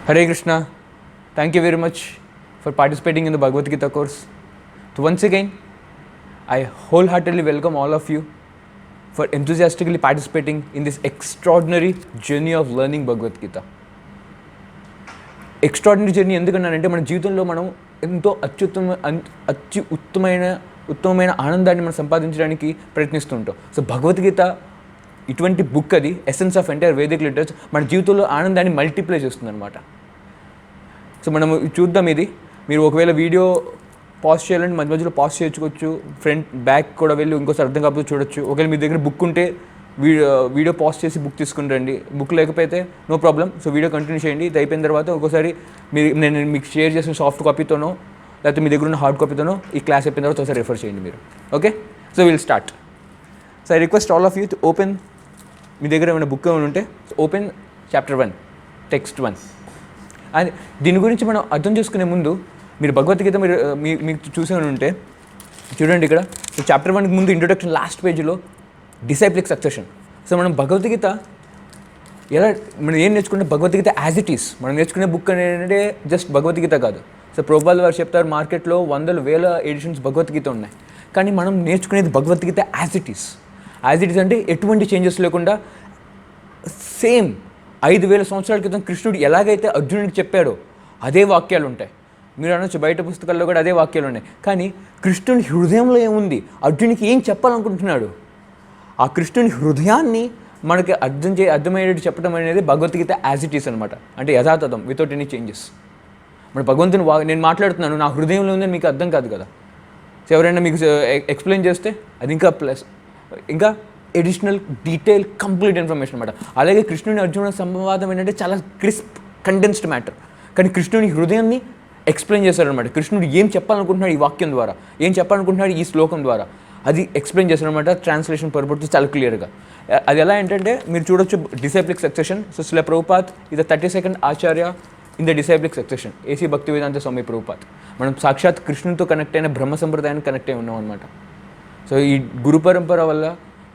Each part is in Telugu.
Hare Krishna. Thank you very much for participating in the Bhagavad Gita course. So once again, I wholeheartedly welcome all of you for enthusiastically participating in this extraordinary journey of learning Bhagavad Gita. Extraordinary journey ఎందుకన్నానంటే మన జీవితంలో మనం ఎంతో ఉత్తమమైన ఆనందాన్ని మనం సంపాదించడానికి ప్రయత్నిస్తూ ఉంటాం. సో భగవద్గీత ఇటువంటి బుక్, అది essence of entire Vedic literature, మన జీవితంలో ఆనందాన్ని మల్టిప్లై చేస్తుంది అనమాట. సో మనం చూద్దాం. ఇది మీరు ఒకవేళ వీడియో పాజ్ చేయాలంటే మధ్య మధ్యలో పాజ్ చేసుకోవచ్చు, ఫ్రంట్ బ్యాక్ కూడా వెళ్ళి ఇంకోసారి అర్థం కాకపోతే చూడొచ్చు. ఒకవేళ మీ దగ్గర బుక్ ఉంటే వీడియో పాజ్ చేసి బుక్ తీసుకుని రండి. బుక్ లేకపోతే no problem. So video continue చేయండి. ఇది అయిపోయిన తర్వాత ఒక్కోసారి నేను మీకు షేర్ చేసిన సాఫ్ట్ కాపీతోనో లేకపోతే మీ దగ్గర ఉన్న హార్డ్ కాపీతోనో ఈ క్లాస్ అయిపోయిన తర్వాత ఒకసారి రిఫర్ చేయండి మీరు. Okay, so will start. So I request all of you to open, మీ దగ్గర ఏమైనా బుక్ ఏమైనా ఉంటే ఓపెన్ చాప్టర్ 1, టెక్స్ట్ 1. అండ్ దీని గురించి మనం అర్థం చేసుకునే ముందు మీరు భగవద్గీత మీకు చూసే ఉంటే చూడండి ఇక్కడ. సో చాప్టర్ 1కి ముందు ఇంట్రొడక్షన్ లాస్ట్ పేజీలో డిసైప్లిక్ సక్సెషన్. సో మనం భగవద్గీత ఎలా మనం ఏం నేర్చుకుంటే భగవద్గీత యాజ్ ఇట్ ఈస్. మనం నేర్చుకునే బుక్ అనేది జస్ట్ భగవద్గీత కాదు. సో ప్రభుపాల్ వారు చెప్తారు, మార్కెట్లో వందల వేల ఎడిషన్స్ భగవద్గీత ఉన్నాయి, కానీ మనం నేర్చుకునేది Bhagavad Gita as it is. As it is అంటే ఎటువంటి చేంజెస్ లేకుండా సేమ్ 5,000 సంవత్సరాల క్రితం కృష్ణుడు ఎలాగైతే అర్జునుడికి చెప్పాడో అదే వాక్యాలు ఉంటాయి. మీరు అనొచ్చు బయట పుస్తకాల్లో కూడా అదే వాక్యాలు ఉన్నాయి, కానీ కృష్ణుని హృదయంలో ఏముంది, అర్జునికి ఏం చెప్పాలనుకుంటున్నాడు, ఆ కృష్ణుని హృదయాన్ని మనకి అర్థమయ్యేటట్టు చెప్పడం అనేది భగవద్గీత యాజ్ ఇట్ ఈస్ అనమాట. అంటే యథాతథం, వితౌట్ ఎనీ చేంజెస్. మన భగవంతుని నేను మాట్లాడుతున్నాను, నా హృదయంలో ఉందని మీకు అర్థం కాదు కదా. సో ఎవరైనా మీకు ఎక్స్ప్లెయిన్ చేస్తే అది ఇంకా ప్లస్, ఇంకా ఎడిషనల్ డీటెయిల్ కంప్లీట్ ఇన్ఫర్మేషన్ అనమాట. అలాగే కృష్ణుని అర్జున సంవాదం ఏంటంటే చాలా క్రిస్ప్ కండెన్స్డ్ మ్యాటర్, కానీ కృష్ణుని హృదయాన్ని ఎక్స్ప్లెయిన్ చేశారనమాట. కృష్ణుడు ఏం చెప్పాలనుకుంటున్నాడు ఈ వాక్యం ద్వారా, ఏం చెప్పాలనుకుంటున్నాడు ఈ శ్లోకం ద్వారా, అది ఎక్స్ప్లెయిన్ చేశారనమాట. ట్రాన్స్లేషన్ పర్పస్ చాలా క్లియర్గా. అది ఎలా ఏంటంటే మీరు చూడొచ్చు disciplic succession. So Srila Prabhupad ఇది 32nd acharya in the disciplic succession, AC Bhaktivedanta Swami Prabhupad. మనం సాక్షాత్ కృష్ణునితో కనెక్ట్ అయిన బ్రహ్మ సంప్రదాయానికి కనెక్ట్ అయి ఉన్నాం అనమాట. సో ఈ గురు పరంపర వల్ల,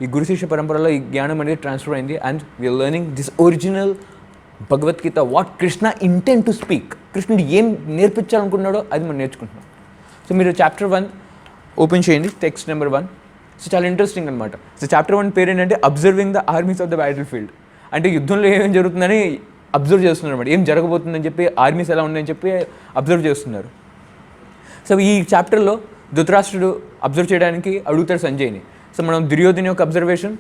ఈ గురు శిష్య పరంపరలో ఈ జ్ఞానం అనేది ట్రాన్స్ఫర్ అయింది. And we are learning this original Bhagavad Gita, what Krishna intent to speak. కృష్ణుడు ఏం నేర్పించాలనుకున్నాడో అది మనం నేర్చుకుంటున్నాం. సో మీరు చాప్టర్ 1 ఓపెన్ చేయండి, టెక్స్ట్ నెంబర్ 1. సో చాలా ఇంట్రెస్టింగ్ అనమాట. సో చాప్టర్ 1 పేరు ఏంటంటే observing the armies of the battlefield. అంటే యుద్ధంలో ఏమేమి జరుగుతుందని అబ్జర్వ్ చేస్తున్నారు అనమాట. ఏం జరగబోతుందని చెప్పి, ఆర్మీస్ ఎలా ఉన్నాయని చెప్పి అబ్జర్వ్ చేస్తున్నారు. సో ఈ చాప్టర్లో ధృతరాష్ట్రుడు అబ్జర్వ్ చేయడానికి అడుగుతాడు సంజయ్ని. సో మనం దుర్యోధన యొక్క అబ్జర్వేషన్,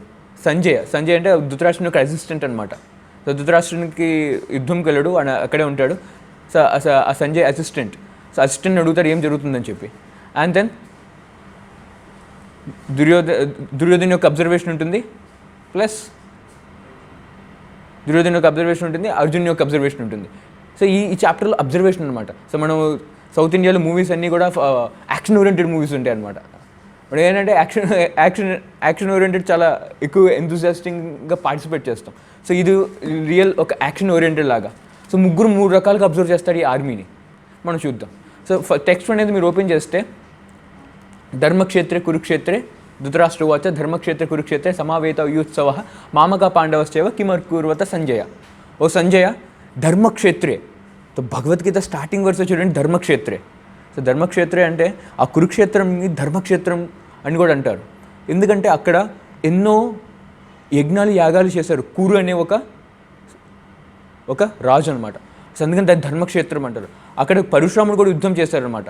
సంజయ్ అంటే ధృతరాష్ట్రుని యొక్క అసిస్టెంట్ అనమాట. సో ధృతరాష్ట్రునికి యుద్ధంకి వెళ్ళాడు, అక్కడే ఉంటాడు. సో ఆ సంజయ్ అసిస్టెంట్. సో అసిస్టెంట్ని అడుగుతాడు ఏం జరుగుతుందని చెప్పి. అండ్ దెన్ దుర్యోధన యొక్క అబ్జర్వేషన్ ఉంటుంది, ప్లస్ దుర్యోధన యొక్క అబ్జర్వేషన్ ఉంటుంది, అర్జున్ యొక్క అబ్జర్వేషన్ ఉంటుంది. సో ఈ చాప్టర్లో అబ్జర్వేషన్ అనమాట. సో మనం సౌత్ ఇండియాలో మూవీస్ అన్నీ కూడా యాక్షన్ ఓరియంటెడ్ మూవీస్ ఉంటాయి అనమాట. మనం ఏంటంటే యాక్షన్ ఓరియంటెడ్ చాలా ఎక్కువ ఎంతూజియాస్టిక్గా పార్టిసిపేట్ చేస్తాం. సో ఇది రియల్ ఒక యాక్షన్ ఓరియంటెడ్ లాగా. సో 3 రకాలుగా అబ్జర్వ్ చేస్తాడు ఈ ఆర్మీని. మనం చూద్దాం. సో టెక్స్ట్ అనేది మీరు ఓపెన్ చేస్తే, ధర్మక్షేత్రే కురుక్షేత్రే ధృతరాష్ట్రోవాచ ధర్మక్షేత్రే కురుక్షేత్రే సమావేత యూత్సవ మామక పాండవశ్చైవ కిమర్కుర్వత సంజయ. ఓ సంజయ, ధర్మక్షేత్రే. సో భగవద్గీత స్టార్టింగ్ వర్స్ చూడండి, ధర్మక్షేత్రే. సో ధర్మక్షేత్రే అంటే ఆ కురుక్షేత్రంని ధర్మక్షేత్రం అని కూడా అంటారు. ఎందుకంటే అక్కడ ఎన్నో యజ్ఞాలు యాగాలు చేశారు. కురు అనే ఒక రాజు అనమాట. సో అందుకని దాన్ని ధర్మక్షేత్రం అంటారు. అక్కడ పరశురాముడు కూడా యుద్ధం చేశారనమాట.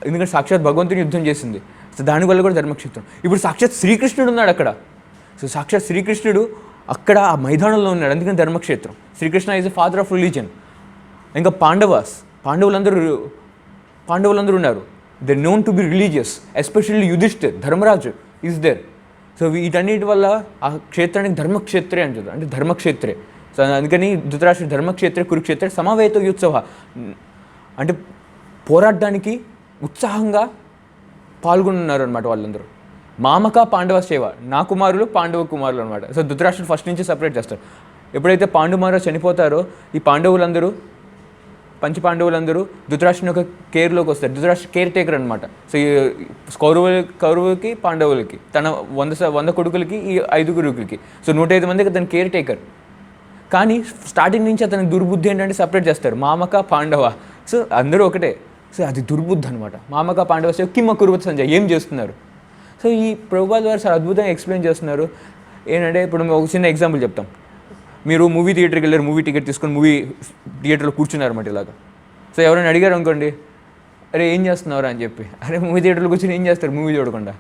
ఎందుకంటే సాక్షాత్ భగవంతుని యుద్ధం చేసింది. సో దానివల్ల కూడా ధర్మక్షేత్రం. ఇప్పుడు సాక్షాత్ శ్రీకృష్ణుడు ఉన్నాడు అక్కడ. సో సాక్షాత్ శ్రీకృష్ణుడు అక్కడ ఆ మైదానంలో ఉన్నాడు, అందుకని ధర్మక్షేత్రం. Sri Krishna is the father of religion. ఇంకా పాండవులందరూ ఉన్నారు. They known to be religious, especially Yudhishthir, Dharmaraju is there. So వీటన్నిటి వల్ల ఆ క్షేత్రానికి ధర్మక్షేత్రే అంటారు, అంటే ధర్మక్షేత్రే. సో అందుకని ధృతరాష్ట్రుడు ధర్మక్షేత్రే కురుక్షేత్రే సమావేత యుత్సవ అంటే పోరాడడానికి ఉత్సాహంగా పాల్గొన్నారు అనమాట వాళ్ళందరూ. మామక పాండవశ్చైవ, నా కుమారులు పాండవ కుమారులు అనమాట. సో ధృతరాష్ట్రుడు ఫస్ట్ నుంచి సపరేట్ చేస్తారు. ఎప్పుడైతే పాండుమారు చనిపోతారో ఈ పాండవులందరూ, పంచపాండవులందరూ ధృతరాష్ట్రుని యొక్క కేర్లోకి వస్తారు. ధృతరాష్ట్ర కేర్ టేకర్ అనమాట. సో ఈ కౌరవులకి పాండవులకి, తన 100 కొడుకులకి, ఈ 5 కొడుకులకి, సో 105 మందికి తన కేర్ టేకర్. కానీ స్టార్టింగ్ నుంచి అతని దుర్బుద్ధి ఏంటంటే సపరేట్ చేస్తారు, మామక పాండవ. సో అందరూ ఒకటే. సో అది దుర్బుద్ధి అనమాట. మామక పాండవ కిమ్మ కురువత్ సంజయ్ ఏం చేస్తున్నారు. సో ఈ ప్రభుపాద్ వారు చాలా అద్భుతంగా ఎక్స్ప్లెయిన్ చేస్తున్నారు. ఏంటంటే ఇప్పుడు ఒక చిన్న ఎగ్జాంపుల్ చెప్తాం. మీరు మూవీ థియేటర్కి వెళ్ళారు, మూవీ టికెట్ తీసుకొని మూవీ థియేటర్లో కూర్చున్నారు అన్నమాట ఇలాగా. సో ఎవరైనా అడిగారు అనుకోండి, అరే ఏం చేస్తున్నారు అని చెప్పి, అరే మూవీ థియేటర్లో కూర్చొని ఏం చేస్తారు మూవీ చూడకుండా.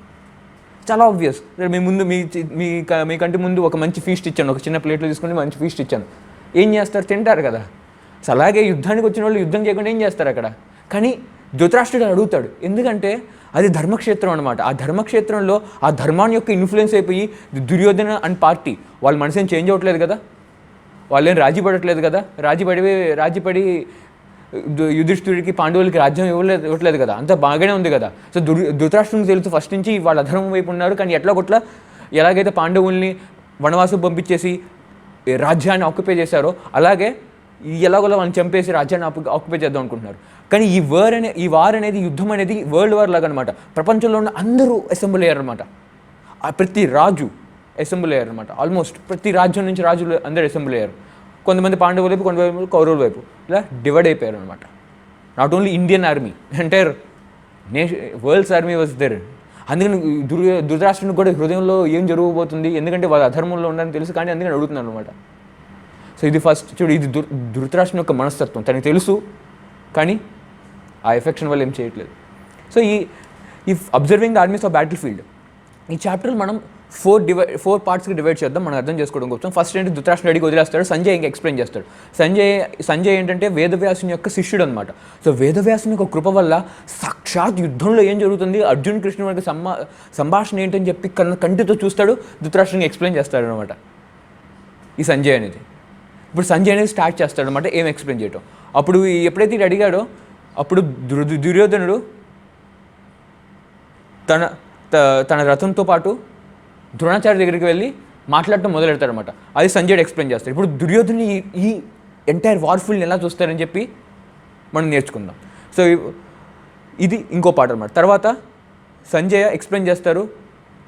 చాలా ఆబ్వియస్. మీ ముందు మీ కంటి ముందు ఒక మంచి ఫీస్ట్ ఇచ్చాను, ఒక చిన్న ప్లేట్లో తీసుకొని మంచి ఫీస్ట్ ఇచ్చాను, ఏం చేస్తారు, తింటారు కదా. సో అలాగే యుద్ధానికి వచ్చిన వాళ్ళు యుద్ధం చేయకుండా ఏం చేస్తారు అక్కడ. కానీ ధృతరాష్ట్రుడు అడుగుతాడు, ఎందుకంటే అది ధర్మక్షేత్రం అనమాట. ఆ ధర్మక్షేత్రంలో ఆ ధర్మాన్ని యొక్క ఇన్ఫ్లుయెన్స్ అయిపోయి దుర్యోధన అండ్ పార్టీ వాళ్ళ మనసేం చేంజ్ అవ్వట్లేదు కదా, వాళ్ళేం రాజీ పడట్లేదు కదా, రాజీపడి యుధిష్ఠిరుడికి పాండవులకి రాజ్యం ఇవ్వట్లేదు కదా, అంతా బాగానే ఉంది కదా. సో ధృతరాష్ట్రునికి తెలుసు ఫస్ట్ నుంచి వాళ్ళ అధర్మం వైపు ఉన్నారు. కానీ ఎలాగైతే పాండవుల్ని వనవాసం పంపించేసి రాజ్యాన్ని ఆక్యుపై చేశారో అలాగే ఎలాగోలా వాళ్ళని చంపేసి రాజ్యాన్ని ఆక్యుపై చేద్దాం అనుకుంటున్నారు. కానీ ఈ వార్ అనేది యుద్ధం అనేది వరల్డ్ వార్ లాగా అనమాట. ప్రపంచంలో ఉన్న అందరూ అసెంబుల్ అయ్యారు అనమాట. ప్రతి రాజు అసెంబుల్ అయ్యారు అనమాట. ఆల్మోస్ట్ ప్రతి రాజ్యం నుంచి రాజులు అందరూ అసెంబుల్ అయ్యారు. కొంతమంది పాండవుల వైపు, కొంతమంది కౌరవుల వైపు, ఇలా డివైడ్ అయిపోయారు అనమాట. Not only Indian army, entire world's army was there. అందుకని ధృతరాష్ట్రునికి కూడా హృదయంలో ఏం జరగబోతుంది, ఎందుకంటే వాళ్ళ అధర్మంలో ఉందని తెలుసు, కానీ అందుకని అడుగుతున్నాను అనమాట. సో ఇది ఫస్ట్ చూడు, ఇది ధృతరాష్ట్రుని యొక్క మనస్తత్వం. తనకు తెలుసు కానీ ఆ ఎఫెక్షన్ వల్ల ఏం చేయట్లేదు. సో ఈ observing the armies of battlefield, ఈ చాప్టర్లు మనం 4 పార్ట్స్కి డివైడ్ చేద్దాం, మనం అర్థం చేసుకోవడం కోసం. ఫస్ట్ ఏంటి, ధృతరాష్ట్రుని అడిగి వదిలేస్తాడు, సంజయ్ ఇంకా ఎక్స్ప్లెయిన్ చేస్తాడు. సంజయ్ ఏంటంటే వేదవ్యాసుని యొక్క శిష్యుడు అనమాట. సో వేదవ్యాసుని యొక్క కృప వల్ల సాక్షాత్ యుద్ధంలో ఏం జరుగుతుంది, అర్జున్ కృష్ణుడి యొక్క సంభాషణ ఏంటని చెప్పి కంటితో చూస్తాడు, ధృతరాష్ట్రునికి ఎక్స్ప్లెయిన్ చేస్తాడు అనమాట ఈ సంజయ్ అనేది. ఇప్పుడు సంజయ్ అనేది స్టార్ట్ చేస్తాడు అనమాట ఏం ఎక్స్ప్లెయిన్ చేయటం. అప్పుడు ఎప్పుడైతే ఇది అడిగాడో అప్పుడు దుర్యోధనుడు తన రథంతో పాటు ద్రోణాచార్య దగ్గరికి వెళ్ళి మాట్లాడటం మొదలెడతాడనమాట. అది సంజయ్ ఎక్స్ప్లెయిన్ చేస్తాడు. ఇప్పుడు దుర్యోధను ఈ ఎంటైర్ వార్ఫుల్ని ఎలా చూస్తారని చెప్పి మనం నేర్చుకుందాం. సో ఇది ఇంకో పాట అనమాట. తర్వాత సంజయ్ ఎక్స్ప్లెయిన్ చేస్తారు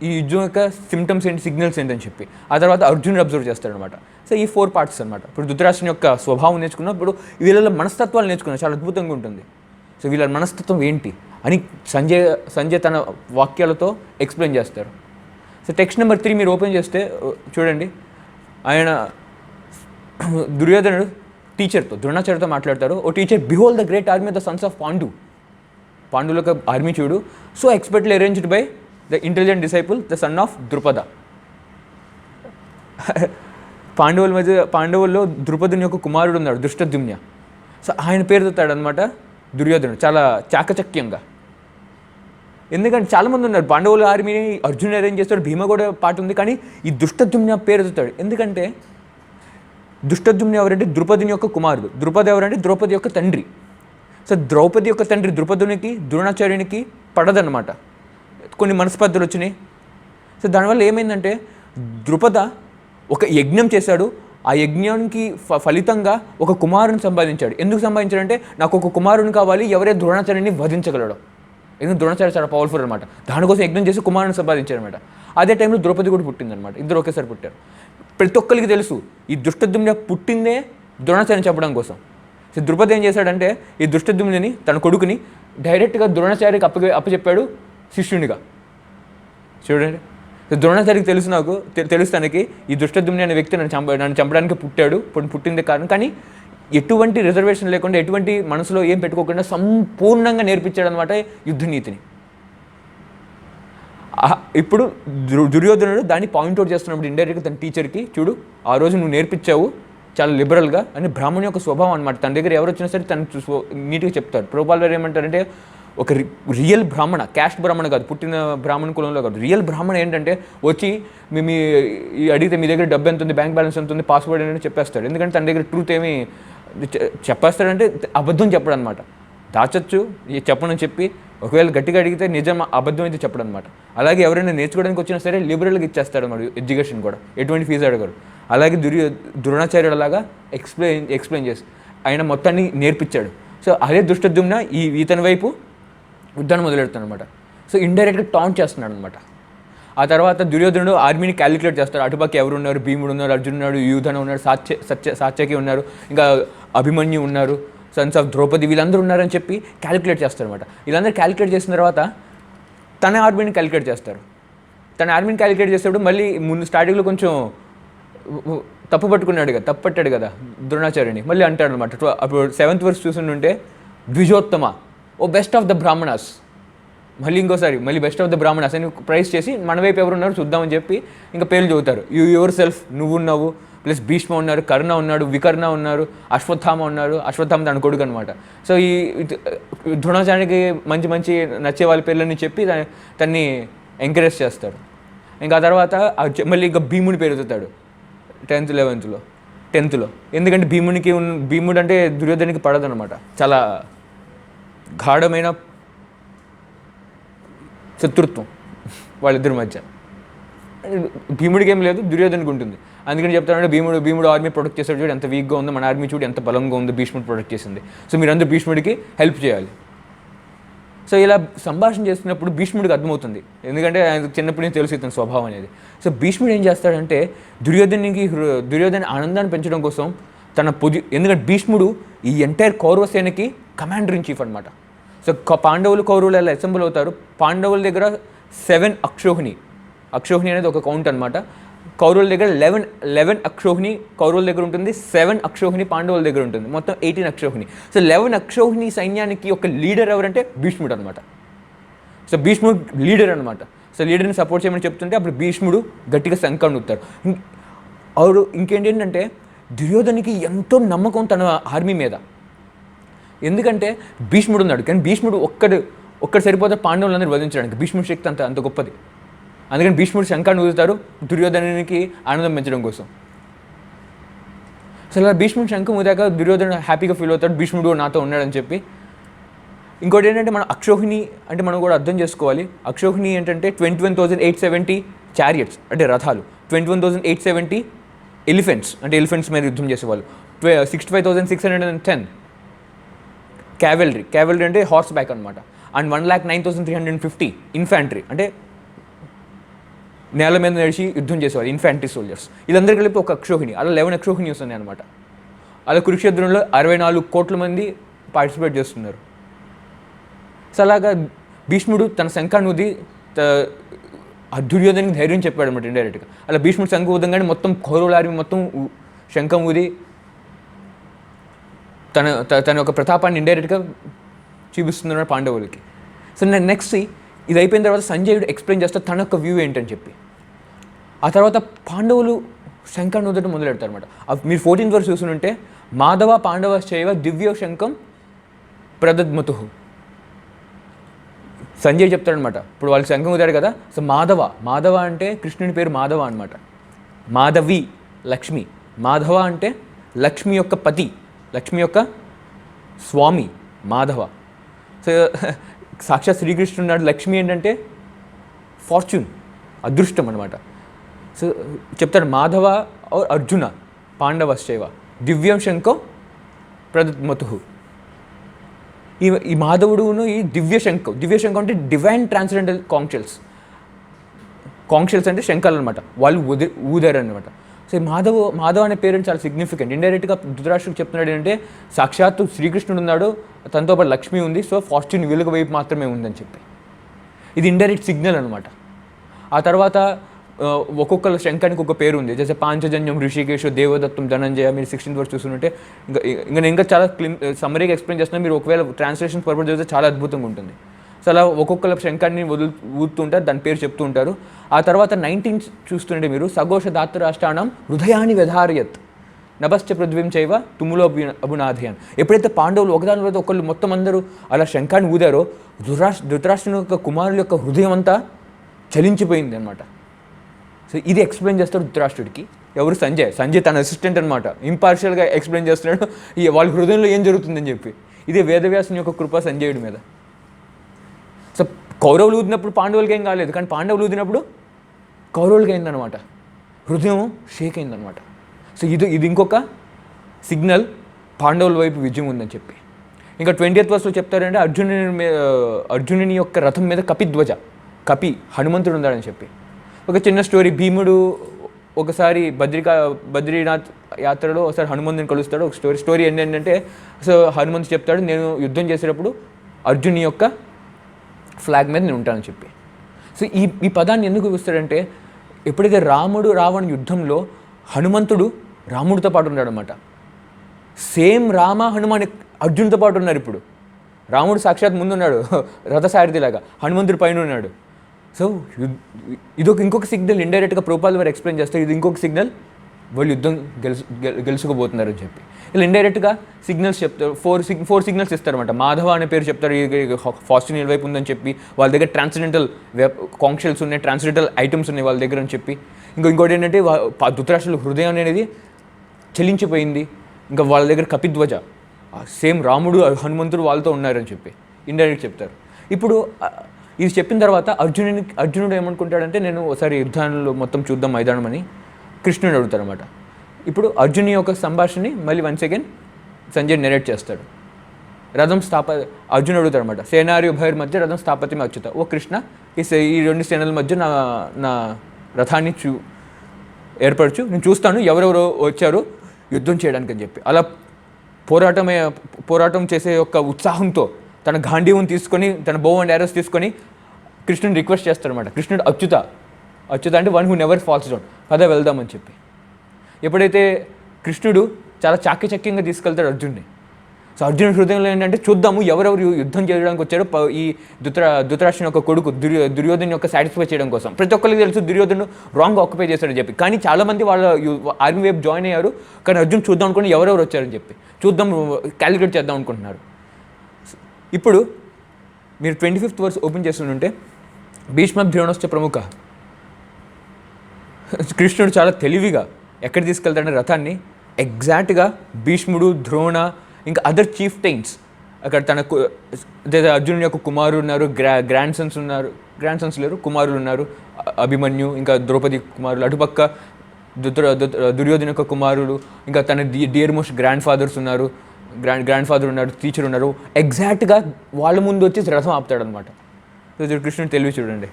ఈ యుద్ధం యొక్క సిమ్టమ్స్ ఏంటి, సిగ్నల్స్ ఏంటని చెప్పి. ఆ తర్వాత అర్జునుడు అబ్జర్వ్ చేస్తాడనమాట. సో ఈ 4 పార్ట్స్ అనమాట. ఇప్పుడు ధృతరాష్ట్రుని యొక్క స్వభావం నేర్చుకున్నాం, ఇప్పుడు వీళ్ళ మనస్తత్వాలు నేర్చుకున్నాం, చాలా అద్భుతంగా ఉంటుంది. సో వీళ్ళ మనస్తత్వం ఏంటి అని సంజయ్ తన వాక్యాలతో ఎక్స్ప్లెయిన్ చేస్తారు. సో టెక్స్ట్ నెంబర్ 3 మీరు ఓపెన్ చేస్తే చూడండి, ఆయన దుర్యోధనుడు టీచర్తో, ద్రోణాచార్యతో మాట్లాడతారు. O teacher, behold the great army of the sons of పాండుల యొక్క ఆర్మీ చూడు, so expertly arranged by the intelligent disciple the son of Drupada. పాండవుల్లో ద్రుపదుని యొక్క కుమారుడు ఉన్నాడు దృష్టద్యుమ్న. సో ఆయన పేరు తెస్తాడనమాట దుర్యోధనుడు చాలా చాకచక్యంగా. ఎందుకంటే చాలామంది ఉన్నారు పాండవుల ఆర్మీని, అర్జున్ అరేంజ్ చేస్తాడు, భీమ కూడా పాట ఉంది, కానీ ఈ దృష్టద్యుమ్న పేరు తెస్తాడు. ఎందుకంటే దృష్టద్యుమ్న ఎవరంటే ద్రుపదుని యొక్క కుమారుడు, ద్రుపది ఎవరంటే ద్రౌపది యొక్క తండ్రి. సో ద్రౌపది యొక్క తండ్రి ద్రుపదునికి ద్రోణాచార్యునికి పడదన్నమాట, కొన్ని మనస్పర్ధలు వచ్చినాయి. సో దానివల్ల ఏమైందంటే ద్రుపద ఒక యజ్ఞం చేశాడు, ఆ యజ్ఞానికి ఫలితంగా ఒక కుమారుని సంపాదించాడు. ఎందుకు సంపాదించాడంటే నాకు ఒక కుమారుని కావాలి, ఎవరే ద్రోణాచార్యుని వధించగలడు. ఎందుకంటే ద్రోణాచార్య చాలా పవర్ఫుల్ అనమాట. దానికోసం యజ్ఞం చేసి కుమారుని సంపాదించాడు అనమాట. అదే టైంలో ద్రౌపది కూడా పుట్టిందనమాట. ఇద్దరు ఒకేసారి పుట్టారు. ప్రతి ఒక్కరికి తెలుసు ఈ దుష్టద్యుమ్న పుట్టిందే ద్రోణాచార్యని చంపడం కోసం. సో ద్రుపది ఏం చేశాడంటే ఈ దుష్టద్యుమ్ని తన కొడుకుని డైరెక్ట్గా ద్రోణాచార్యకి అప్పచెప్పాడు శిష్యునిగా. చూడండి, ద్రోణాచార్యకి తెలుసు తనకి ఈ దృష్టద్యుమ్ని అనే వ్యక్తి నన్ను చంపడానికి పుట్టిందే కారణం. కానీ ఎటువంటి రిజర్వేషన్ లేకుండా, ఎటువంటి మనసులో ఏం పెట్టుకోకుండా సంపూర్ణంగా నేర్పించాడు అనమాట యుద్ధ నీతిని. ఇప్పుడు దుర్యోధనుడు దాన్ని పాయింట్అవుట్ చేస్తున్నప్పుడు ఇండైరెక్ట్గా తన టీచర్కి, చూడు ఆ రోజు నువ్వు నేర్పించావు చాలా లిబరల్గా అని. బ్రాహ్మణి యొక్క స్వభావం అనమాట. తన దగ్గర ఎవరు వచ్చినా సరే తను నీట్గా చెప్తారు. ప్రభుపాల్ వారు ఏమంటారంటే ఒక రియల్ బ్రాహ్మణ, క్యాస్ట్ బ్రాహ్మణ కాదు, పుట్టిన బ్రాహ్మణ కులంలో కాదు, రియల్ బ్రాహ్మణ ఏంటంటే వచ్చి మీ అడిగితే మీ దగ్గర డబ్బు ఎంత ఉంది, బ్యాంక్ బ్యాలెన్స్ ఎంత ఉంది, పాస్వర్డ్ ఏంటంటే చెప్పేస్తాడు. ఎందుకంటే తన దగ్గర ట్రూత్ ఏమి చెప్పేస్తాడంటే అబద్ధం చెప్పడం అనమాట. దాచచ్చు చెప్పనని చెప్పి ఒకవేళ గట్టిగా అడిగితే నిజం అబద్ధం అయితే చెప్పడం అనమాట. అలాగే ఎవరైనా నేర్చుకోవడానికి వచ్చినా సరే లిబరల్గా ఇచ్చేస్తాడు అన్నమాట ఎడ్యుకేషన్ కూడా, ఎటువంటి ఫీజు అడగరు. అలాగే ద్రోణాచార్యుడు అలాగా ఎక్స్ప్లెయిన్ చేసి ఆయన మొత్తాన్ని నేర్పించాడు. సో అదే దృష్టద్యుమ్న ఇతని వైపు యుద్ధాన్ని మొదలెడుతాడు అనమాట. సో ఇండైరెక్ట్గా టాంట్ చేస్తున్నాడు అనమాట. ఆ తర్వాత దుర్యోధనుడు ఆర్మీని క్యాలిక్యులేట్ చేస్తాడు. అటుపక్క ఎవరు ఉన్నారు, భీముడు ఉన్నారు, అర్జున్ ఉన్నాడు, యూధన ఉన్నాడు, సాత్యకి ఉన్నారు, ఇంకా అభిమన్యు ఉన్నారు, సన్స్ ఆఫ్ ద్రౌపది, వీళ్ళందరూ ఉన్నారని చెప్పి క్యాలిక్యులేట్ చేస్తారు అనమాట. వీళ్ళందరూ క్యాలిక్యులేట్ చేసిన తర్వాత తన ఆర్మీని క్యాలిక్యులేట్ చేస్తారు. తన ఆర్మీని క్యాలిక్యులేట్ చేసేటప్పుడు మళ్ళీ ముందు స్టార్టింగ్లో కొంచెం తప్పు పట్టాడు కదా ద్రోణాచార్యుని. మళ్ళీ అంటాడు అనమాట. అప్పుడు 7th వర్స్ చూస్తుంటే ద్విజోత్తమ, ఓ బెస్ట్ ఆఫ్ ద బ్రాహ్మణాస్, మళ్ళీ ఇంకోసారి మళ్ళీ బెస్ట్ ఆఫ్ ద బ్రాహ్మణాస్ అని ప్రైజ్ చేసి మన వైపు ఎవరు ఉన్నారు చూద్దామని చెప్పి ఇంకా పేర్లు చదువుతారు. యువర్ సెల్ఫ్, నువ్వున్నావు, ప్లస్ భీష్మ ఉన్నారు, కర్ణ ఉన్నాడు, వికర్ణ ఉన్నారు, అశ్వత్థామ ఉన్నారు. అశ్వత్థామ తన కొడుకు అనమాట. సో ఈ ద్రోణాచార్యునికి మంచి మంచి నచ్చే వాళ్ళ పేర్లని చెప్పి తన్ని ఎంకరేజ్ చేస్తారు. ఇంకా తర్వాత మళ్ళీ ఇంకా భీముని పేరు ఎత్తుతాడు 10th 11th. ఎందుకంటే భీముడు అంటే దుర్యోధనికి పడదనమాట. చాలా గాఢమైన శత్రుత్వం వాళ్ళిద్దరి మధ్య. భీముడికి ఏం లేదు, దుర్యోధనకి ఉంటుంది. అందుకని చెప్తానంటే భీముడు ఆర్మీ ప్రొటెక్ట్ చేశాడు, చూడు ఎంత వీక్గా ఉందో, మన ఆర్మీ చూడు ఎంత బలంగా ఉందో, భీష్ముడు ప్రొటెక్ట్ చేసింది. సో మీరందరూ భీష్ముడికి హెల్ప్ చేయాలి. సో ఇలా సంభాషణ చేస్తున్నప్పుడు భీష్ముడికి అర్థమవుతుంది, ఎందుకంటే ఆయన చిన్నప్పటి నుంచి తెలుసు ఇతని స్వభావం అనేది. సో భీష్ముడు ఏం చేస్తాడంటే దుర్యోధన ఆనందాన్ని పెంచడం కోసం ఎందుకంటే భీష్ముడు ఈ ఎంటైర్ కౌరవ సేనకి కమాండర్ ఇన్ చీఫ్ అనమాట. సో పాండవులు కౌరవులు ఎలా అసెంబుల్ అవుతారు, పాండవుల దగ్గర 7 అక్షోహిణి అనేది ఒక కౌంట్ అనమాట. కౌరవుల దగ్గర 11 అక్షోహిణి కౌరవుల దగ్గర ఉంటుంది, 7 అక్షోహిణి పాండవుల దగ్గర ఉంటుంది, మొత్తం 18 అక్షోహిణి. సో 11 అక్షోహిణి సైన్యానికి ఒక లీడర్ ఎవరంటే భీష్ముడు అనమాట. సో భీష్ముడు లీడర్ అనమాట. సో లీడర్ని సపోర్ట్ చేయమని చెప్తుంటే అప్పుడు భీష్ముడు గట్టిగా శంఖాన్ని ఊదుతారు. ఇంకేంటంటే దుర్యోధనికి ఎంతో నమ్మకం తన ఆర్మీ మీద, ఎందుకంటే భీష్ముడు ఉన్నాడు. కానీ భీష్ముడు ఒక్కడు సరిపోతే పాండవులందరూ వధించడానికి. భీష్ముడి శక్తి అంత గొప్పది. అందుకని భీష్ముడు శంఖాన్ని ఊదుతారు దుర్యోధనునికి ఆనందం పెంచడం కోసం. అసలు భీష్ముడు శంఖం ఊదాక దుర్యోధను హ్యాపీగా ఫీల్ అవుతాడు, భీష్ముడు నాతో ఉన్నాడని చెప్పి. ఇంకోటి ఏంటంటే మనం అక్షోహిణి అంటే మనం కూడా అర్థం చేసుకోవాలి. అక్షోహిణి ఏంటంటే 21,870 చారియట్స్ అంటే రథాలు, 21,870 ఎలిఫెంట్స్ అంటే ఎలిఫెంట్స్ మీద యుద్ధం చేసేవాళ్ళు, 65,610 క్యావెలరీ అంటే హార్స్ బ్యాక్ అనమాట, అండ్ 1,09,350 ఇన్ఫాంట్రీ అంటే నేల మీద నడిచి యుద్ధం చేసేవాళ్ళు, ఇన్ఫాంట్రీ సోల్జర్స్. వీళ్ళందరూ కలిపి ఒక అక్షోహిణి, అలా 11 అక్షోహిణి వస్తున్నాయి అనమాట. అలా కురుక్షేత్రంలో 64 కోట్ల మంది పార్టిసిపేట్ చేస్తున్నారు. సో అలాగా భీష్ముడు తన శంఖాన్ని ఊది దుర్యోధనకి ధైర్యం చెప్పాడు అనమాట ఇండైరెక్ట్గా. అలా భీష్ముడు శంఖం ఊదంగానే మొత్తం కౌరవుల ఆర్మీ మొత్తం శంఖం ఊది తన యొక్క ప్రతాపాన్ని ఇండైరెక్ట్గా చూపిస్తున్నాడు పాండవులకి. సో నెక్స్ట్ ఇది అయిపోయిన తర్వాత సంజయుడు ఎక్స్ప్లెయిన్ చేస్తే తన యొక్క వ్యూ ఏంటని చెప్పి. ఆ తర్వాత పాండవులు శంఖాన్ని ఊదటం మొదలెడతారు అనమాట. మీరు 14th వర్స్ చూస్తుంటే మాధవ పాండవశ్చైవ దివ్య శంఖం ప్రదద్మతు. సంజయ్ చెప్తాడనమాట, ఇప్పుడు వాళ్ళు శంఖం ఊదారు కదా. సో మాధవ అంటే కృష్ణుని పేరు మాధవ అనమాట. మాధవి లక్ష్మి, మాధవ అంటే లక్ష్మి యొక్క పతి, లక్ష్మి యొక్క స్వామి మాధవ. సో సాక్షాత్ శ్రీకృష్ణుడు ఉన్నాడు. లక్ష్మి ఏంటంటే ఫార్చ్యూన్, అదృష్టం అనమాట. సో చెప్తాడు మాధవ అర్జున పాండవశ్చైవ దివ్యం శంఖం ప్రదద్మతు. ఈ మాధవుడును ఈ దివ్య శంఖం అంటే డివైన్ ట్రాన్స్జెండల్ కాంక్షల్స్ అంటే శంఖాలు అనమాట, వాళ్ళు ఊదారు అనమాట. సో ఈ మాధవ అనే పేరు చాలా సిగ్నిఫికెంట్. ఇండైరెక్ట్గా ధృతరాష్ట్రుడికి చెప్తున్నాడు ఏంటంటే సాక్షాత్తు శ్రీకృష్ణుడు ఉన్నాడు, తనతో పాటు లక్ష్మి ఉంది, సో ఫార్చ్యూన్ వీళ్ళకి వైపు మాత్రమే ఉందని చెప్పి ఇది ఇండైరెక్ట్ సిగ్నల్ అనమాట. ఆ తర్వాత ఒక్కొక్కరు శంఖానికి ఒక పేరు ఉంది. జైసే పాంచజన్యం, ఋషికేశు, దేవదత్తం, ధనంజయ. మీరు 16th వర్స్ చూస్తుంటే ఇంకా చాలా సమ్మరీగా ఎక్స్ప్లెయిన్ చేస్తున్నా. మీరు ఒకవేళ ట్రాన్స్లేషన్ పర్పస్ చేస్తే చాలా అద్భుతంగా ఉంటుంది. సో అలా ఒక్కొక్కరు శంఖాన్ని ఊదుతుంటారు, దాని పేరు చెప్తూ ఉంటారు. ఆ తర్వాత 19 చూస్తుంటే మీరు సఘోష దాత్తరాష్ట్రాణం హృదయాన్ని వ్యధారయత్ నభశ్చ పృథ్వీం చైవ తుములో అభినాథయన్. ఎప్పుడైతే పాండవులు ఒకదాని తర్వాత ఒకళ్ళు మొత్తం అందరూ అలా శంఖాన్ని ఊదారో ధృతరాష్ట్రుని యొక్క కుమారుల యొక్క హృదయం అంతా చలించిపోయింది అనమాట. సో ఇది ఎక్స్ప్లెయిన్ చేస్తాడు ధృతరాష్ట్రుడికి ఎవరు, సంజయ్ తన అసిస్టెంట్ అనమాట. ఇంపార్షియల్గా ఎక్స్ప్లెయిన్ చేస్తున్నాడు వాళ్ళ హృదయంలో ఏం జరుగుతుందని చెప్పి. ఇదే వేదవ్యాసుని యొక్క కృప సంజయుడి మీద. సో కౌరవులు ఊదినప్పుడు పాండవులకి ఏం కాలేదు, కానీ పాండవులు ఊదినప్పుడు కౌరవులకి అయిందనమాట, హృదయం షేక్ అయిందనమాట. సో ఇది ఇంకొక సిగ్నల్ పాండవుల వైపు విజయం ఉందని చెప్పి. ఇంకా 20th వర్స్లో చెప్తారంటే అర్జునుని యొక్క రథం మీద కపి హనుమంతుడు ఉన్నాడని చెప్పి. ఒక చిన్న స్టోరీ, భీముడు ఒకసారి బద్రీనాథ్ యాత్రలో ఒకసారి హనుమంతుని కలుస్తాడు. ఒక స్టోరీ ఏంటంటే, సో హనుమంతు చెప్తాడు, నేను యుద్ధం చేసేటప్పుడు అర్జున్ యొక్క ఫ్లాగ్ మీద నేను ఉంటానని చెప్పి. సో ఈ పదాన్ని ఎందుకు ఇస్తాడంటే, ఎప్పుడైతే రాముడు రావణ యుద్ధంలో హనుమంతుడు రాముడితో పాటు ఉన్నాడు అనమాట. సేమ్ రామ హనుమాన్ అర్జున్తో పాటు ఉన్నారు. ఇప్పుడు రాముడు సాక్షాత్ ముందున్నాడు రథసారథిలాగా, హనుమంతుడి పైన ఉన్నాడు. సో ఇంకొక సిగ్నల్ ఇండైరెక్ట్గా ప్రభుపాల్ వారు ఎక్స్ప్లెయిన్ చేస్తారు. ఇది ఇంకొక సిగ్నల్, వాళ్ళు యుద్ధం గెలుచుకోబోతున్నారు అని చెప్పి. ఇలా ఇండైరెక్ట్గా సిగ్నల్స్ చెప్తారు. Four signals ఇస్తారన్నమాట. మాధవ అనే పేరు చెప్తారు, ఫాస్టిన్ వైపు ఉందని చెప్పి. వాళ్ళ దగ్గర ట్రాన్స్జెండల్ కాంక్షల్స్ ఉన్నాయి, ట్రాన్స్జెండల్ ఐటమ్స్ ఉన్నాయి వాళ్ళ దగ్గర అని చెప్పి. ఇంకోటి ఏంటంటే, ధృతరాష్ట్రుల హృదయం అనేది చెలించిపోయింది. ఇంకా వాళ్ళ దగ్గర కపిధ్వజ, సేమ్ రాముడు హనుమంతుడు వాళ్ళతో ఉన్నారని చెప్పి ఇండైరెక్ట్ చెప్తారు. ఇప్పుడు ఇది చెప్పిన తర్వాత అర్జునుడు ఏమనుకుంటాడంటే, నేను ఒకసారి యుద్ధాల్లో మొత్తం చూద్దాం మైదానం అని కృష్ణుడు అడుగుతారనమాట. ఇప్పుడు అర్జున్ యొక్క సంభాషణని మళ్ళీ వన్స్ అగైన్ సంజయ్ నెరేట్ చేస్తాడు. రథం అర్జునుడు అడుగుతాడు అనమాట, సేనారి ఉభయర్ మధ్య రథం స్థాపతి అచ్యుత. ఓ కృష్ణ, ఈ రెండు సేనల మధ్య నా రథాన్ని ఏర్పరచు, నేను చూస్తాను ఎవరెవరు వచ్చారు యుద్ధం చేయడానికి అని చెప్పి. అలా పోరాటం చేసే యొక్క ఉత్సాహంతో తన గాంధీవం తీసుకొని, తన బో అండ్ యారోస్ తీసుకొని కృష్ణుని రిక్వెస్ట్ చేస్తాడనమాట. కృష్ణుడు అచ్యుత అంటే one who never falls down, పద వెళ్దామని చెప్పి. ఎప్పుడైతే కృష్ణుడు చాలా చాకచక్యంగా తీసుకెళ్తాడు అర్జున్ని. సో అర్జునుడి హృదయంలో ఏంటంటే, చూద్దాము ఎవరెవరు యుద్ధం చేయడానికి వచ్చారో, ఈ ధృతరాష్ట్రుని యొక్క కొడుకు దుర్యోధను యొక్క సాటిస్ఫై చేయడం కోసం. ప్రతి ఒక్కరికి తెలుసు దుర్యోధను రాంగ్ ఆక్యుపై చేశాడని చెప్పి. కానీ చాలామంది వాళ్ళ ఆర్మీ వైపు జాయిన్ అయ్యారు. కానీ అర్జున్ చూద్దాం అనుకుని ఎవరెవరు వచ్చారని చెప్పి చూద్దాం, క్యాలిక్యులేట్ చేద్దాం అనుకుంటున్నారు. ఇప్పుడు మీరు 25th వర్స్ ఓపెన్ చేస్తుంటే, భీష్మ ద్రోణశ్చ ప్రముఖ. కృష్ణుడు చాలా తెలివిగా ఎక్కడ తీసుకెళ్తాడనే రథాన్ని ఎగ్జాక్ట్గా భీష్ముడు, ద్రోణ, ఇంకా అదర్ చీఫ్ టైన్స్ అక్కడ అర్జునుడి యొక్క కుమారులు ఉన్నారు, గ్రాండ్ సన్స్ లేరు, కుమారులు ఉన్నారు, అభిమన్యు, ఇంకా ద్రౌపది కుమారులు, అటుపక్క దుర్యోధన యొక్క కుమారులు, ఇంకా తన డియర్ మోస్ట్ గ్రాండ్ ఫాదర్ ఉన్నారు, టీచర్ ఉన్నారు. ఎగ్జాక్ట్గా వాళ్ళ ముందు వచ్చి రథం ఆపుతాడనమాట. సో కృష్ణుడు తెలివి చూడండి.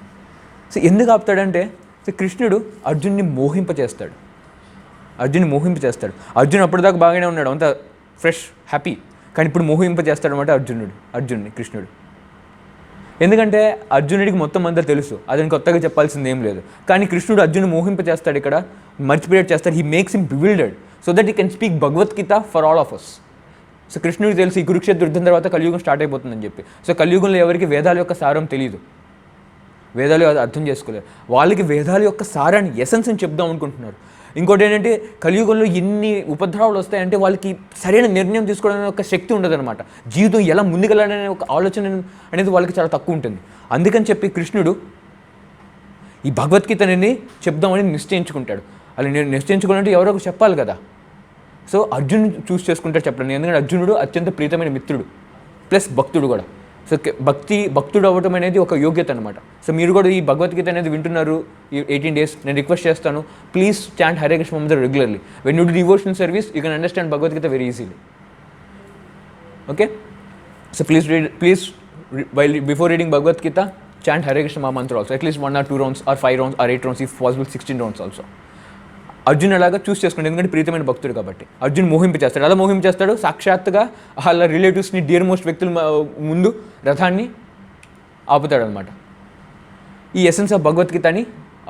సో ఎందుకు ఆపుతాడంటే, సో కృష్ణుడు అర్జున్ని మోహింపచేస్తాడు. అర్జున్ అప్పటిదాకా బాగానే ఉన్నాడు, అంత ఫ్రెష్ హ్యాపీ. కానీ ఇప్పుడు మోహింపచేస్తాడనమాట అర్జున్ని కృష్ణుడు. ఎందుకంటే అర్జునుడికి మొత్తం అంతా తెలుసు, అతను కొత్తగా చెప్పాల్సింది ఏం లేదు. కానీ కృష్ణుడు అర్జును మోహింపచేస్తాడు, ఇక్కడ మర్చిపోయేట్ చేస్తాడు. He makes him bewildered so that he can speak Bhagavad Gita for all of us. So కృష్ణుడికి తెలుసు ఈ కురుక్షేత్ర యుద్ధం తర్వాత కలియుగం స్టార్ట్ అయిపోతుందని చెప్పి. సో కలియుగంలో ఎవరికి వేదాల యొక్క సారం తెలియదు, వేదాలు అర్థం చేసుకోలేరు. వాళ్ళకి వేదాల యొక్క సారాన్ని, ఎసెన్స్ని చెప్దాం అనుకుంటున్నారు. ఇంకోటి ఏంటంటే, కలియుగంలో ఎన్ని ఉపద్రవాలు వస్తాయంటే వాళ్ళకి సరైన నిర్ణయం తీసుకోవడానికి ఒక శక్తి ఉండదన్నమాట. జీవితం ఎలా ముందుకెళ్ళాలనే ఒక ఆలోచన అనేది వాళ్ళకి చాలా తక్కువ ఉంటుంది. అందుకని చెప్పి కృష్ణుడు ఈ భగవద్గీత అనేది చెప్దామని నిశ్చయించుకుంటాడు. అలా నేను నిశ్చయించుకోవాలంటే ఎవరో చెప్పాలి కదా. సో అర్జునుడు చూస్ చేసుకుంటాడు చెప్పండి. ఎందుకంటే అర్జునుడు అత్యంత ప్రీతమైన మిత్రుడు ప్లస్ భక్తుడు కూడా. సో భక్తుడు అవ్వటం అనేది ఒక యోగ్యత అనమాట. సో మీరు కూడా ఈ భగవద్గీత అనేది వింటున్నారు ఈ 18 days, నేను రిక్వెస్ట్ చేస్తాను, please chant Hare Krishna Mantra regularly. When you do devotional service you can understand Bhagavad Gita very easily. Okay, so please before reading Bhagavad Gita chant Hare Krishna Mantra also, at least 1 or 2 rounds or 5 rounds or 8 rounds, if possible 16 rounds also. Arjun అలాగా చూస్ చేసుకోండి, ఎందుకంటే ప్రీతమైన భక్తుడు కాబట్టి. అర్జున్ మోహింపచేస్తాడు. అలా మోహింపచేస్తాడు, సాక్షాత్తుగా వాళ్ళ రిలేటివ్స్ని, డియర్ మోస్ట్ వ్యక్తుల ముందు రథాన్ని ఆపుతాడు అనమాట. ఈ ఎసెన్స్ ఆఫ్ భగవద్గీతని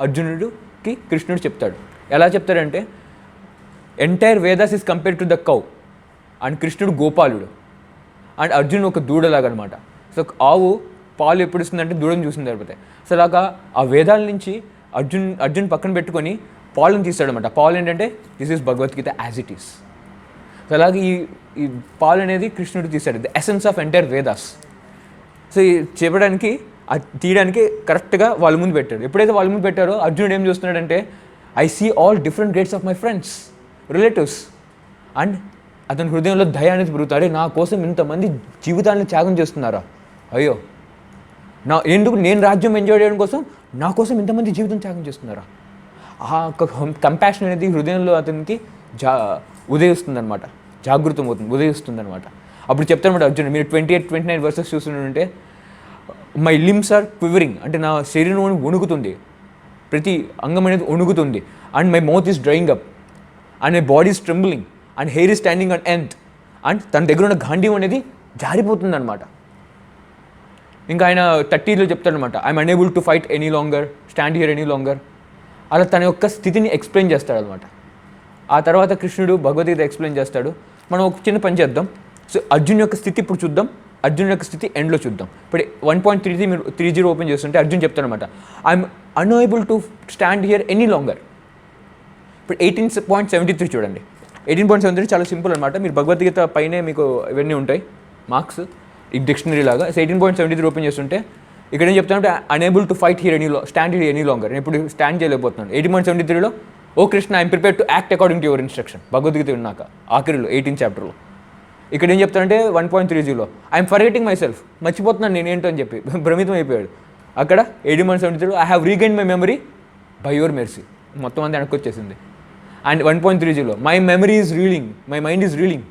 అర్జునుడికి కృష్ణుడు చెప్తాడు. ఎలా చెప్తాడంటే, entire Vedas is compared to the cow and కృష్ణుడు గోపాలుడు అండ్ అర్జున్ ఒక దూడలాగా అనమాట. సో ఆవు పాలు ఎప్పుడు ఇస్తుందంటే దూడని చూసిన తర్వాత. సో అలాగా ఆ వేదాల నుంచి అర్జున్ పక్కన పెట్టుకొని పాలను తీస్తాడనమాట. పాలు ఏంటంటే this is Bhagavad Gita as it is. So అలాగే ఈ పాలు అనేది కృష్ణుడు తీస్తాడు, the essence of entire Vedas. So చెప్పడానికి తీయడానికి కరెక్ట్గా వాళ్ళ ముందు పెట్టాడు. ఎప్పుడైతే వాళ్ళ ముందు పెట్టారో అర్జునుడు ఏం చూస్తున్నాడంటే, I see all different grades of my friends, relatives. And అతని హృదయంలో దయ అనేది పెరుగుతాడు. నా కోసం ఇంతమంది జీవితాన్ని త్యాగం చేస్తున్నారా, అయ్యో ఎందుకు నేను రాజ్యం ఎంజాయ్ చేయడం కోసం నా కోసం ఇంతమంది జీవితం త్యాగం చేస్తున్నారా. ఆ కంపాషన్ అనేది హృదయంలో అతనికి ఉదయిస్తుంది అనమాట, జాగృతం అవుతుంది, ఉదయిస్తుంది అనమాట. అప్పుడు చెప్తానమాట అర్జున్, మీరు 28-29 verses చూస్తుంటే, మై లిమ్స్ ఆర్ క్వివరింగ్, అంటే నా శరీరం వణుకుతుంది, ప్రతి అంగం అనేది వణుకుతుంది. And my mouth is drying up and my body is trembling and hair is standing on end and తన దగ్గర ఉన్న గాంధీవం అనేది జారిపోతుంది అనమాట. ఇంకా ఆయన 30లో చెప్తాడనమాట, I'm unable to fight any longer, stand here any longer. అలా తన యొక్క స్థితిని ఎక్స్ప్లెయిన్ చేస్తాడనమాట. ఆ తర్వాత కృష్ణుడు భగవద్గీత ఎక్స్ప్లెయిన్ చేస్తాడు. మనం ఒక చిన్న పని చేద్దాం. సో అర్జున్ యొక్క స్థితి ఇప్పుడు చూద్దాం, అర్జున్ యొక్క స్థితి ఎండ్లో చూద్దాం. ఇప్పుడు 1.33 మీరు 30 ఓపెన్ చేస్తుంటే అర్జున్ చెప్తాడనమాట, I'm unable to stand here any longer. ఇప్పుడు 18.73 చూడండి. 18.73 చాలా సింపుల్ అనమాట. మీరు భగవద్గీత పైనే మీకు ఇవన్నీ ఉంటాయి మార్క్స్, ఈ డిక్షనరీ లాగా. 18.73 ఓపెన్ చేస్తుంటే ఇక్కడ ఏం చెప్తానంటే unable to fight here stand here any longer. నేను ఇప్పుడు స్టాండ్ చేయలేకపోతున్నాను. 18.73లో O Krishna I'm prepare to act according to your instruction. Bhagavad Gita విన్నాక ఆఖరిలో 18th చాప్టర్లో. ఇక్కడ ఏం చెప్తానంటే 1.30లో ఐఎమ్ ఫర్గెటింగ్ మై సెల్ఫ్, మర్చిపోతున్నాను నేనేంటో అని చెప్పి భ్రమితం అయిపోయాడు. అక్కడ 18.73 I have regained my memory by your mercy, మొత్తం అంతా వెనక్కి వచ్చేసింది. అండ్ 1.30లో my memory is reeling, my mind is reeling.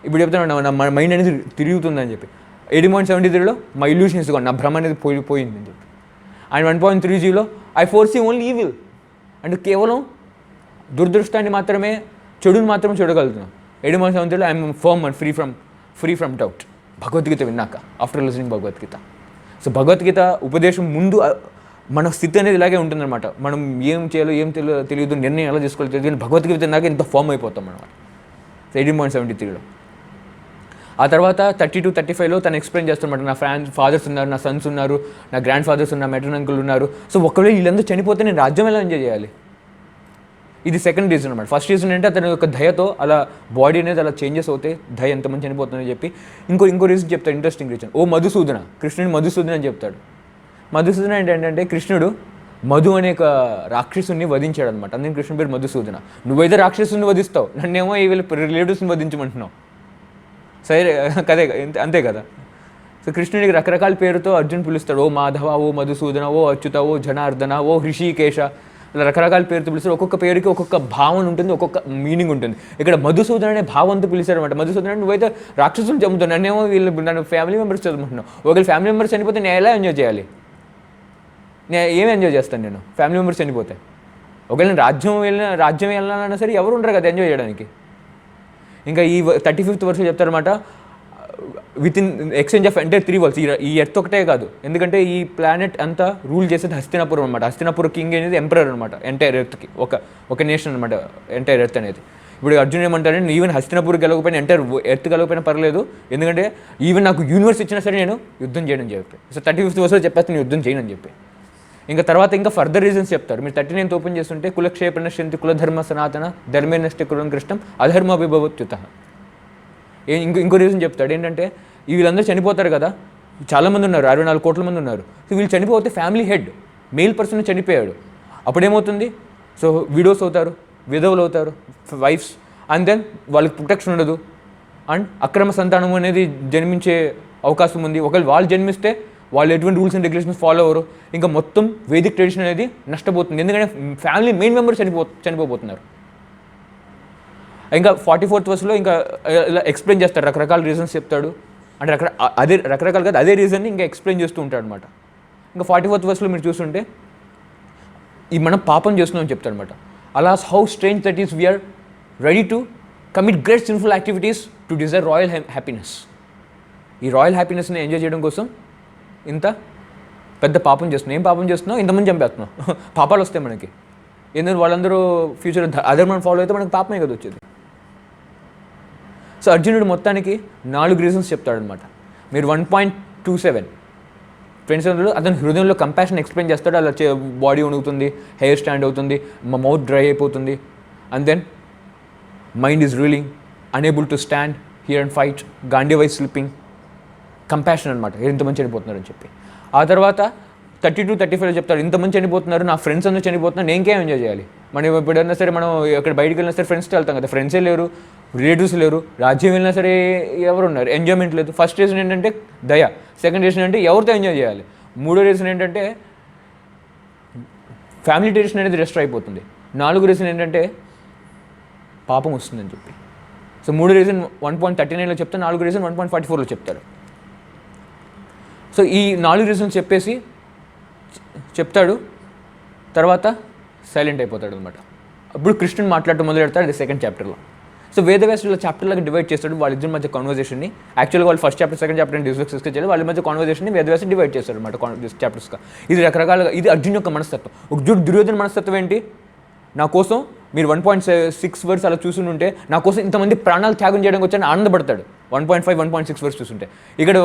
ఇప్పుడు చెప్తాను నా మైండ్ అనేది తిరుగుతుందని చెప్పి. 18.73లో మై ఇల్యూషన్ ఇస్ గాన్, నా భ్రమ అనేది పోయింది అని చెప్పి. అండ్ 1.30లో ఐ ఫోర్సీ ఓన్లీ ఈవిల్, అంటే కేవలం దురదృష్టాన్ని మాత్రమే, చెడుని మాత్రమే చూడగలుగుతున్నాం. 18.73లో I'm firm and free from doubt. Bhagavad Gita విన్నాక, after listening Bhagavad Gita. So Bhagavad Gita ఉపదేశం ముందు మన స్థితి అనేది ఇలాగే ఉంటుందన్నమాట. మనం ఏం చేయాలో తెలియదు, నిర్ణయం ఎలా తీసుకోవాలో తెలియదు, కానీ భగవద్గీత విన్నాక ఇంత ఫామ్ అయిపోతాం అనమాట. 18.73లో. ఆ తర్వాత 32-35లో తను ఎక్స్ప్లెయిన్ చేస్తానమాట, నా ఫాదర్స్ ఉన్నారు, నా సన్స్ ఉన్నారు, నా గ్రాండ్ ఫాదర్స్ ఉన్నారు, మెటర్నల్ అంకుల్ ఉన్నారు. సో ఒకవేళ వీళ్ళందరూ చనిపోతే నేను రాజ్యం ఎలా ఎంజాయ్ చేయాలి? ఇది సెకండ్ రీజన్ అనమాట. ఫస్ట్ రీజన్ అంటే అతని యొక్క దయతో అలా బాడీ అనేది అలా చేంజెస్ అవుతాయి, దయ ఎంతమంది చనిపోతుందని చెప్పి. ఇంకో రీజన్ చెప్తాడు, ఇంట్రెస్టింగ్ రీజన్. ఓ మధుసూదన, కృష్ణుని మధుసూదన అని చెప్తాడు. మధుసూదన ఏంటంటే కృష్ణుడు మధు అనే ఒక రాక్షసుని వధించాడు అనమాట. అందుకని కృష్ణుడి పేరు మధుసూదన. నువ్వైతే రాక్షసుని వధిస్తావు, నన్నేమో వీళ్ళ రిలేటివ్స్ని వధించమంటున్నావు. సరే కదే, అంతే కదా. సో కృష్ణుడికి రకరకాల పేరుతో అర్జున్ పిలుస్తాడు. ఓ మాధవ, ఓ మధుసూదన, ఓ అచ్యుత, ఓ జనార్దన, ఓ హృషికేశ, ఇలా రకరకాల పేరుతో పిలుస్తారు. ఒక్కొక్క పేరుకి ఒక్కొక్క భావన ఉంటుంది, ఒక్కొక్క మీనింగ్ ఉంటుంది. ఇక్కడ మధుసూదన అనే భావంతో పిలిచారు అనమాట. మధుసూదన నువ్వైతే రాక్షసులు చంపుతావు, నన్నేమో నన్ను ఫ్యామిలీ మెంబర్స్ చదువుకుంటున్నావు. ఒకవేళ ఫ్యామిలీ మెంబర్స్ చనిపోతే నేను ఎలా ఎంజాయ్ చేయాలి? నేను ఏమి ఎంజాయ్ చేస్తాను నేను ఫ్యామిలీ మెంబర్స్ చనిపోతే? ఒకవేళ నేను రాజ్యం వెళ్ళాలన్నా సరే ఎవరు ఉంటారు కదా ఎంజాయ్ చేయడానికి. ఇంకా ఈ 35th వర్షం చెప్తారనమాట, with in exchange of entire 3 worlds. ఈ ఎర్త్ ఒకటే కాదు, ఎందుకంటే ఈ ప్లానెట్ అంతా రూల్ చేసేది హస్తినాపురం అనమాట. హస్తినాపుర కింగ్ అనేది ఎంపరర్ అనమాట ఎంటైర్ ఎర్త్కి, ఒక నేషన్ అనమాట ఎంటైర్ ఎర్త్ అనేది. ఇప్పుడు అర్జున్ ఏమంటారంటే ఈవెన్ హస్తినాపుర్ గెలవకపోయినా ఎంటైర్ ఎర్త్ గెలవకపోయినా పర్లేదు, ఎందుకంటే ఈవెన్ నాకు యూనివర్స్ ఇచ్చినా సరే నేను యుద్ధం చేయడం చెప్పి. సో 35th వర్షంలో చెప్పేస్తే నేను యుద్ధం చేయను అని చెప్పి. ఇంకా తర్వాత ఇంకా ఫర్దర్ రీజన్స్ చెప్తారు. మీరు 39th ఓపెన్ చేస్తుంటే కులక్షేపణ శంతి కులధర్మ సనాతన ధర్మే నష్ట కులం కృష్ణం అధర్మ విభవత్యుత. ఇంకో రీజన్ చెప్తాడు ఏంటంటే వీళ్ళందరూ చనిపోతారు కదా, చాలామంది ఉన్నారు, 64 కోట్ల మంది ఉన్నారు. సో వీళ్ళు చనిపోతే ఫ్యామిలీ హెడ్ మెయిల్ పర్సన్ చనిపోయాడు, అప్పుడేమవుతుంది? సో విడోస్ అవుతారు, విధవులు అవుతారు, వైఫ్స్, అండ్ దెన్ వాళ్ళకి ప్రొటెక్షన్ ఉండదు, అండ్ అక్రమ సంతానం అనేది జన్మించే అవకాశం ఉంది. ఒకవేళ వాళ్ళు జన్మిస్తే వాళ్ళు ఎటువంటి రూల్స్ అండ్ రెగ్యులేషన్స్ ఫాలో అవ్వరు. ఇంకా మొత్తం వేదిక్ ట్రెడిషన్ అనేది నష్టపోతుంది, ఎందుకంటే ఫ్యామిలీ మెయిన్ మెంబర్స్ చనిపోతున్నారు. ఇంకా 44th వర్స్లో ఇంకా ఇలా ఎక్స్ప్లెయిన్ చేస్తాడు, రకరకాల రీజన్స్ చెప్తాడు. అంటే అదే రకరకాలు కాదు, అదే రీజన్ని ఇంకా ఎక్స్ప్లెయిన్ చేస్తూ ఉంటాడు అనమాట. ఇంకా 44th వర్స్లో మీరు చూస్తుంటే ఈ మనం పాపం చేస్తున్నాం అని చెప్తాడు అనమాట. అలా how strange that is we are ready to commit great sinful activities to desire royal happiness. ఈ రాయల్ హ్యాపీనెస్ని ఎంజాయ్ చేయడం కోసం ఇంత పెద్ద పాపం చేస్తున్నాం. ఏం పాపం చేస్తున్నాం? ఇంతమంది చంపేస్తున్నాం. పాపాలు వస్తాయి మనకి, ఎందుకంటే వాళ్ళందరూ ఫ్యూచర్ అధర్మం ఫాలో అయితే మనకి పాపమే కదా వచ్చేది. సో అర్జునుడు మొత్తానికి 4 రీజన్స్ చెప్తాడనమాట. మీరు 1.27 27లో అతని హృదయంలో కంపాషన్ ఎక్స్ప్లెయిన్ చేస్తాడు. అలా బాడీ వణుకుతుంది, హెయిర్ స్టాండ్ అవుతుంది, మౌత్ డ్రై అయిపోతుంది, and then mind is ruling, unable to stand here and fight, Gandiva slipping, compassion అనమాట, ఇంతమంది చనిపోతున్నారని చెప్పి. ఆ తర్వాత 32-35 చెప్తాడు, ఇంతమంది చనిపోతున్నారు, నా ఫ్రెండ్స్ అందరూ చనిపోతున్నారు, నేను ఇంకేం ఎంజాయ్ చేయాలి? మనం ఎప్పుడైనా సరే మనం ఎక్కడ బయటికి వెళ్ళినా సరే ఫ్రెండ్స్తో వెళ్తాం కదా, ఫ్రెండ్సే లేరు, రిలేటివ్స్ లేరు, రాజ్యం వెళ్ళినా సరే ఎవరు ఉన్నారు, ఎంజాయ్మెంట్ లేదు. ఫస్ట్ రీజన్ ఏంటంటే దయ, సెకండ్ రీజన్ అంటే ఎవరితో ఎంజాయ్ చేయాలి, మూడో రీజన్ ఏంటంటే ఫ్యామిలీ ట్రెడిషన్ అనేది రెస్టర్ అయిపోతుంది, నాలుగో రీజన్ ఏంటంటే పాపం వస్తుందని చెప్పి. సో మూడు రీజన్ 1.39లో చెప్తే, నాలుగు రీజన్ 1.44లో చెప్తారు. సో ఈ 4 రీజన్స్ చెప్పేసి చెప్తాడు, తర్వాత సైలెంట్ అయిపోతాడు అనమాట. అప్పుడు కృష్ణుడు మాట్లాడటం మొదలు పెడతాడు, అది సెకండ్ చాప్టర్లో. సో వేదవ్యాసుడు చాప్టర్లకు డివైడ్ చేస్తాడు వాళ్ళిద్దరి మధ్య కాన్వర్జేషన్ని. యాక్చువల్గా వాళ్ళు first chapter second chapter discuss చేయాలి, వాళ్ళ మధ్య కాన్వర్జేషన్ని వేదవ్యాసుడు డివైడ్ చేస్తాడు అనమాట చాప్టర్స్గా. ఇది రకరకాలుగా, ఇది అర్జున్ యొక్క మనస్తత్వం. ఒక దుర్యోధన మనస్తత్వం ఏంటి, నా కోసం మీరు 1.6 వర్స్ అలా చూసుంటే నా కోసం ఇంతమంది ప్రాణాలు త్యాగం చేయడానికి వచ్చారని ఆనందపడతాడు. 1.5 1.6 వర్స్ చూస్తుంటే ఇక్కడ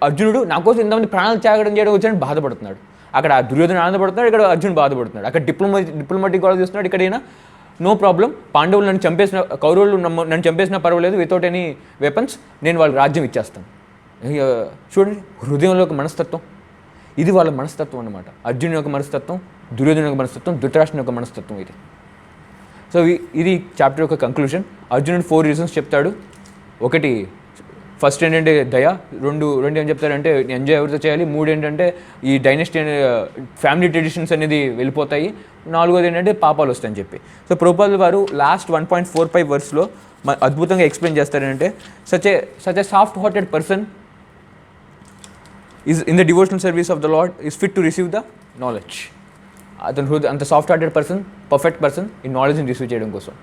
అర్జునుడు నా కోసం ఇంతమంది ప్రాణాలు త్యాగం చేయడానికి వచ్చారని బాధపడుతున్నాడు. అక్కడ దుర్యోధన ఆనందపడుతున్నాడు, ఇక్కడ అర్జున్ బాధపడుతున్నాడు. అక్కడ డిప్లొమాటిక్ కూడా చూస్తున్నాడు, ఇక్కడ అయినా నో ప్రాబ్లం, పాండవులు నన్ను చంపేసిన, కౌరవులు నన్ను చంపేసినా పర్వాలేదు, వితౌట్ ఎనీ వెపన్స్ నేను వాళ్ళ రాజ్యం ఇచ్చేస్తాను. చూడండి హృదయంలో ఒక మనస్తత్వం, ఇది వాళ్ళ మనస్తత్వం అన్నమాట. అర్జున్ యొక్క మనస్తత్వం, దుర్యోధన యొక్క మనస్తత్వం, ధృతరాష్ట్రుని యొక్క మనస్తత్వం ఇది. సో ఇది చాప్టర్ యొక్క కంక్లూషన్. అర్జునుడు 4 రీజన్స్ చెప్తాడు. ఒకటి ఫస్ట్ ఏంటంటే దయ, రెండు ఏం చెప్తారంటే ఎంజాయ్ ఎవరితో చేయాలి, 3 ఏంటంటే ఈ డైనెస్టీ అనే ఫ్యామిలీ ట్రెడిషన్స్ అనేది వెళ్ళిపోతాయి, 4వది ఏంటంటే పాపాలు వస్తాయని చెప్పి. సో ప్రభుపాదుల వారు లాస్ట్ 1.45 వర్స్లో అద్భుతంగా ఎక్స్ప్లెయిన్ చేస్తారంటే such a soft hearted person is in the devotional service of the lord is fit to receive the knowledge. అతను అంత soft hearted person, perfect person ఈ నాలెడ్జ్ని రిసీవ్ చేయడం కోసం.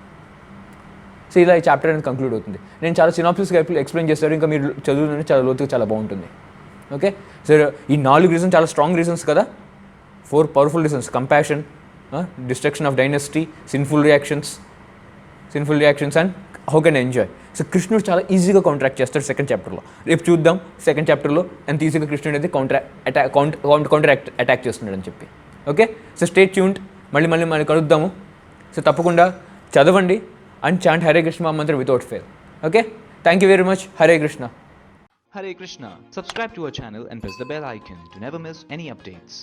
సో ఇలా ఈ చాప్టర్ అనేది కంక్లూడ్ అవుతుంది. నేను చాలా సినాప్సిస్గా ఎక్స్ప్లెయిన్ చేస్తారు, ఇంకా మీరు చదువుతుంటే చాలా లోతుగా చాలా బాగుంటుంది. ఓకే, సో ఈ 4 రీజన్స్ చాలా స్ట్రాంగ్ రీజన్స్ కదా, 4 powerful reasons: compassion, destruction of dynasty, sinful reactions and how can enjoy. So కృష్ణుడు చాలా ఈజీగా కాంట్రాక్ట్ చేస్తాడు సెకండ్ చాప్టర్లో. రేపు చూద్దాం సెకండ్ చాప్టర్లో ఎంత ఈజీగా కృష్ణుడు అనేది కౌంటర్ అటాక్ చేస్తున్నాడు అని చెప్పి. ఓకే, సో స్టే ట్యూన్డ్, మళ్ళీ కలుద్దాము. సో తప్పకుండా చదవండి and chant Hare Krishna mantra without fail. Okay? Thank you very much. Hare Krishna. Hare Krishna. Subscribe to our channel and press the bell icon to never miss any updates.